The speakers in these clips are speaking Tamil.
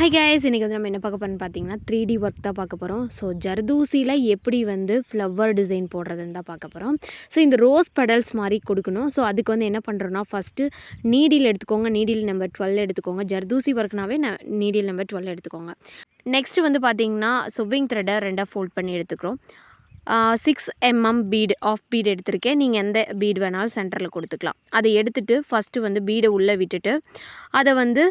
ஹை கைஸ், இன்றைக்கி வந்து நம்ம என்ன பார்க்க போகிறோம்னு பார்த்தீங்கன்னா 3D ஒர்க் தான் பார்க்க போகிறோம். ஸோ ஜர்தூசியில் எப்படி வந்து ஃப்ளவர் டிசைன் போடுறதுன்னு தான் பார்க்க போகிறோம். ஸோ இந்த ரோஸ் பெடல்ஸ் மாதிரி கொடுக்கணும். ஸோ அதுக்கு வந்து என்ன பண்ணுறோன்னா, ஃபஸ்ட்டு நீடில் எடுத்துக்கோங்க. நீடில் நம்பர் 12 எடுத்துக்கோங்க. ஜர்தூசி ஒர்க்னாவே நீடில் நம்பர் 12 எடுத்துக்கோங்க. நெக்ஸ்ட்டு வந்து பார்த்தீங்கன்னா சுவிங் த்ரெட்டை 2ஆக ஃபோல்ட் பண்ணி எடுத்துக்கிறோம். 6 mm பீட் எடுத்திருக்கேன். நீங்கள் எந்த பீட் வேணாலும் சென்டரில் கொடுத்துக்கலாம். அதை எடுத்துகிட்டு ஃபஸ்ட்டு வந்து பீடை உள்ளே விட்டுட்டு அதை வந்து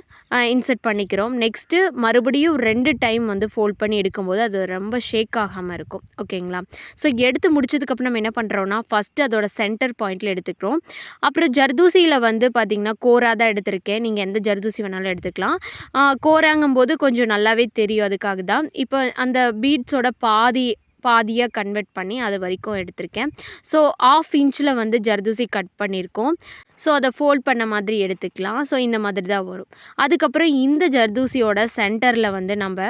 இன்சர்ட் பண்ணிக்கிறோம். நெக்ஸ்ட்டு மறுபடியும் 2 டைம் வந்து ஃபோல்ட் பண்ணி எடுக்கும்போது அது ரொம்ப ஷேக் ஆகாமல் இருக்கும். ஓகேங்களா? ஸோ எடுத்து முடிச்சதுக்கப்புறம் நம்ம என்ன பண்ணுறோன்னா, ஃபஸ்ட்டு அதோட சென்டர் பாயிண்டில் எடுத்துக்கிறோம். அப்புறம் ஜர்தூசியில் வந்து பார்த்திங்கன்னா கோரா தான் எடுத்திருக்கேன். நீங்கள் எந்த ஜர்தூசி வேணாலும் எடுத்துக்கலாம். கோராங்கும்போது கொஞ்சம் நல்லாவே தெரியும். அதுக்காக தான் இப்போ அந்த பீட்ஸோட பாதியாக கன்வெர்ட் பண்ணி அது வரைக்கும் எடுத்திருக்கேன். ஸோ 1/2 இன்ச்சில் வந்து ஜர்தூசி கட் பண்ணியிருக்கோம். ஸோ அதை ஃபோல்ட் பண்ண மாதிரி எடுத்துக்கலாம். ஸோ இந்த மாதிரி தான் வரும். அதுக்கப்புறம் இந்த ஜர்தூசியோட சென்டரில் வந்து நம்ம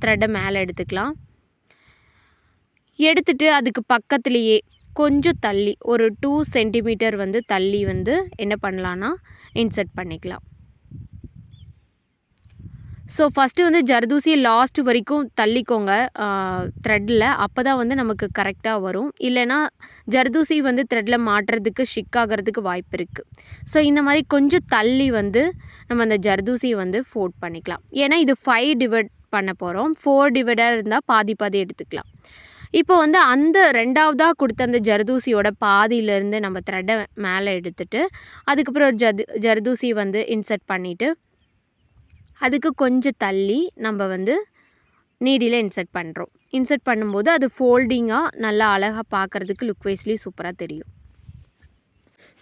த்ரெட்டை மேலே எடுத்துக்கலாம். எடுத்துட்டு அதுக்கு பக்கத்துலேயே கொஞ்சம் தள்ளி ஒரு 2 சென்டிமீட்டர் வந்து தள்ளி வந்து என்ன பண்ணலான்னா இன்சர்ட் பண்ணிக்கலாம். ஸோ ஃபஸ்ட்டு வந்து ஜர்தூசியை லாஸ்ட்டு வரைக்கும் தள்ளிக்கோங்க த்ரெட்டில். அப்போ தான் வந்து நமக்கு கரெக்டாக வரும். இல்லைனா ஜர்தூசி வந்து த்ரெட்டில் மாட்டுறதுக்கு ஷிக் ஆகிறதுக்கு வாய்ப்பு இருக்குது. ஸோ இந்த மாதிரி கொஞ்சம் தள்ளி வந்து நம்ம அந்த ஜர்தூசியை வந்து ஃபோல்ட் பண்ணிக்கலாம். ஏன்னா இது 5 டிவைட் பண்ண போகிறோம். 4 டிவைடாக இருந்தால் பாதி எடுத்துக்கலாம். இப்போ வந்து அந்த 2ஆவதாக கொடுத்த அந்த ஜர்தூசியோட பாதியிலேருந்து நம்ம த்ரெட்டை மேலே எடுத்துகிட்டு அதுக்கப்புறம் ஜர்தூசி வந்து இன்சர்ட் பண்ணிவிட்டு அதுக்கு கொஞ்சம் தள்ளி நம்ம வந்து நீடியில் இன்சர்ட் பண்ணுறோம். இன்சர்ட் பண்ணும்போது அது ஃபோல்டிங்காக நல்லா அழகாக பார்க்குறதுக்கு லுக் வைஸ்லி சூப்பராக தெரியும்.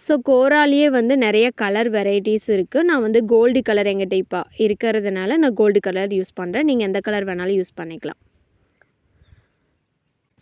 ஸோ கோராலேயே வந்து நிறைய கலர் வெரைட்டிஸ் இருக்குது. நான் வந்து கோல்டு கலர் எங்கிட்ட இப்போ இருக்கிறதுனால நான் கோல்டு கலர் யூஸ் பண்ணுறேன். நீங்கள் எந்த கலர் வேணாலும் யூஸ் பண்ணிக்கலாம்.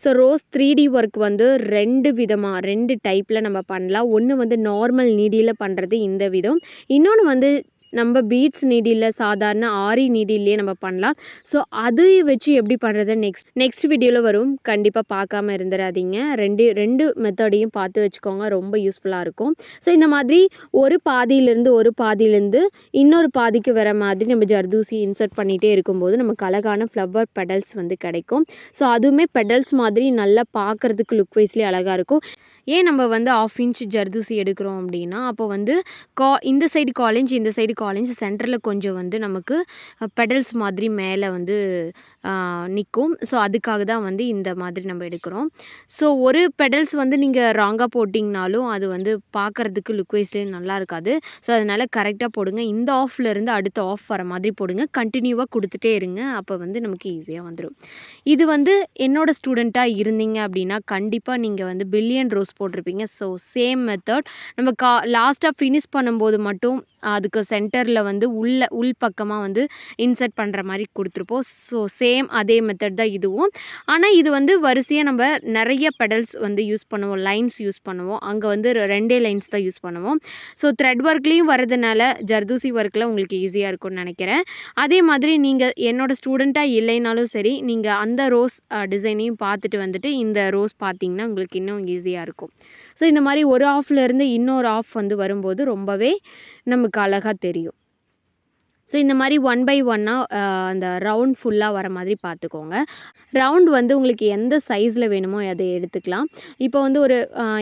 ஸோ ரோஸ் 3D ஒர்க் வந்து 2 டைப்பில் நம்ம பண்ணலாம். ஒன்று வந்து நார்மல் நீடியில் பண்ணுறது இந்த விதம். இன்னொன்று வந்து நம்ம பீட்ஸ் நீடியில் சாதாரண ஆரி நீடிலேயே நம்ம பண்ணலாம். ஸோ அது வச்சு எப்படி பண்ணுறது நெக்ஸ்ட் வீடியோவில் வரும். கண்டிப்பாக பார்க்காம இருந்துடாதீங்க. ரெண்டு மெத்தடையும் பார்த்து வச்சுக்கோங்க. ரொம்ப யூஸ்ஃபுல்லாக இருக்கும். ஸோ இந்த மாதிரி ஒரு பாதியிலேருந்து இன்னொரு பாதிக்கு வர மாதிரி நம்ம ஜர்தூசி இன்சர்ட் பண்ணிகிட்டே இருக்கும்போது நமக்கு அழகான ஃப்ளவர் பெடல்ஸ் வந்து கிடைக்கும். ஸோ அதுவுமே பெடல்ஸ் மாதிரி நல்லா பார்க்குறதுக்கு லுக் வைஸ்லேயே அழகாக இருக்கும். ஏன் நம்ம வந்து 1/2 இன்ச் ஜர்தூசி எடுக்கிறோம் அப்படின்னா, அப்போ வந்து இந்த சைடு காலேஜ் சென்டரில் கொஞ்சம் வந்து நமக்கு பெடல்ஸ் மாதிரி மேலே வந்து நிற்கும். ஸோ அதுக்காக தான் வந்து இந்த மாதிரி நம்ம எடுக்கிறோம். ஸோ ஒரு பெடல்ஸ் வந்து நீங்கள் ராங்காக போட்டிங்கனாலும் அது வந்து பார்க்குறதுக்கு லுக் வைஸ்லேயே நல்லா இருக்காது. ஸோ அதனால் கரெக்டாக போடுங்க. இந்த ஆஃப்லேருந்து அடுத்த ஆஃப் வர மாதிரி போடுங்க. கண்டினியூவாக கொடுத்துட்டே இருங்க. அப்போ வந்து நமக்கு ஈஸியாக வந்துடும். இது வந்து என்னோடய ஸ்டூடெண்ட்டாக இருந்தீங்க அப்படின்னா கண்டிப்பாக நீங்கள் வந்து பில்லியன் ரோஸ் போட்டிருப்பீங்க. ஸோ சேம் மெத்தட் நம்ம லாஸ்ட்டாக ஃபினிஷ் பண்ணும்போது மட்டும் அதுக்கு சென்டரில் வந்து உள் பக்கமாக வந்து இன்சர்ட் பண்ணுற மாதிரி கொடுத்துருப்போம். ஸோ சேம் அதே மெத்தட் தான் இதுவும். ஆனால் இது வந்து வரிசையாக நம்ம நிறைய பெடல்ஸ் வந்து யூஸ் பண்ணுவோம். லைன்ஸ் யூஸ் பண்ணுவோம். அங்கே வந்து 2 லைன்ஸ் தான் யூஸ் பண்ணுவோம். ஸோ த்ரெட் ஒர்க்லேயும் வரதுனால ஜர்தூசி ஒர்க்கில் உங்களுக்கு ஈஸியாக இருக்கும்னு நினைக்கிறேன். அதே மாதிரி நீங்கள் என்னோடய ஸ்டூடெண்ட்டாக இல்லைனாலும் சரி, நீங்கள் அந்த ரோஸ் டிசைனையும் பார்த்துட்டு வந்துட்டு இந்த ரோஸ் பார்த்தீங்கன்னா உங்களுக்கு இன்னும் ஈஸியாக இருக்கும். ஸோ இந்த மாதிரி ஒரு ஆஃப்லேருந்து இன்னொரு ஆஃப் வந்து வரும்போது ரொம்பவே நமக்கு அழகாக தெரியும். ஸோ இந்த மாதிரி 1 by 1ஆக அந்த ரவுண்ட் ஃபுல்லாக வர மாதிரி பார்த்துக்கோங்க. ரவுண்ட் வந்து உங்களுக்கு எந்த சைஸில் வேணுமோ அதை எடுத்துக்கலாம். இப்போ வந்து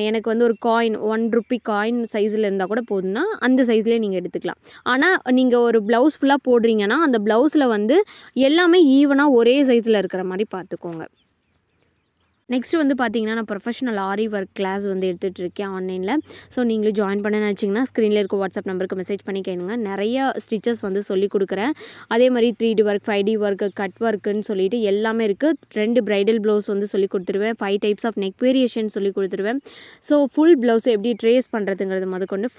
எனக்கு வந்து ஒரு காயின் 1 ரூபி காயின் சைஸில் இருந்தால் கூட போதும்னா அந்த சைஸ்லேயே நீங்கள் எடுத்துக்கலாம். ஆனால் நீங்கள் ஒரு ப்ளவுஸ் ஃபுல்லாக போடுறீங்கன்னா அந்த ப்ளவுஸில் வந்து எல்லாமே ஈவனாக ஒரே சைஸில் இருக்கிற மாதிரி பார்த்துக்கோங்க. நெக்ஸ்ட்டு வந்து பார்த்தீங்கன்னா, நான் ப்ரொஃபஷனல் ஆரி ஒர்க் கிளாஸ் வந்து எடுத்துகிட்ருக்கேன் ஆன்லைனில். ஸோ நீங்களும் ஜாயின் பண்ண நினச்சிங்கன்னா ஸ்க்ரீனில் இருக்க வாட்ஸ்அப் நம்பருக்கு மெசேஜ் பண்ணி கேளுங்க. நிறைய ஸ்டிச்சஸ் வந்து சொல்லிக் கொடுக்குறேன். அதே மாதிரி 3D work, 5D work, cut ஒர்க்குன்னு சொல்லிட்டு எல்லாமே இருக்குது. 2 ப்ரைடல் ப்ளவுஸ் வந்து சொல்லிக் கொடுத்துருவேன். 5 டைப்ஸ் ஆஃப் நெக் வேரியேஷன் சொல்லிக் கொடுத்துருவேன். ஸோ ஃபுல் ப்ளவுஸ் எப்படி ட்ரேஸ் பண்ணுறதுங்கிறது முதற்கொண்டு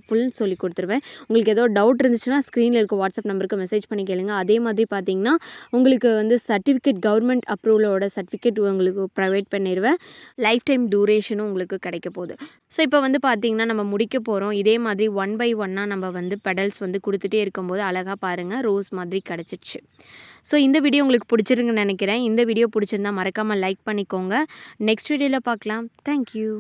ஃபுல் சொல்லிக் கொடுத்துருவேன். உங்களுக்கு ஏதோ டவுட் இருந்துச்சுன்னா ஸ்க்ரீனில் இருக்க வாட்ஸ்அப் நம்பருக்கு மெசேஜ் பண்ணி கேளுங்க. அதே மாதிரி பார்த்தீங்கன்னா உங்களுக்கு வந்து சர்டிஃபிகேட் கவர்மெண்ட் அப்ரூவலோட சர்டிஃபிகேட் உங்களுக்கு ப்ரொவைட் பண்ணிடுவேன். லைஃப் டைம் டூரேஷனும் உங்களுக்கு கிடைக்க போகுது. ஸோ இப்போ வந்து பார்த்திங்கன்னா நம்ம முடிக்க போகிறோம். இதே மாதிரி 1 by 1ஆக நம்ம வந்து பெடல்ஸ் வந்து கொடுத்துட்டே இருக்கும்போது அழகாக பாருங்கள் ரோஸ் மாதிரி கிடச்சிடுச்சு. ஸோ இந்த வீடியோ உங்களுக்கு பிடிச்சிருக்குன்னு நினைக்கிறேன். இந்த வீடியோ பிடிச்சிருந்தா மறக்காமல் லைக் பண்ணிக்கோங்க. நெக்ஸ்ட் வீடியோவில் பார்க்கலாம். தேங்க்யூ.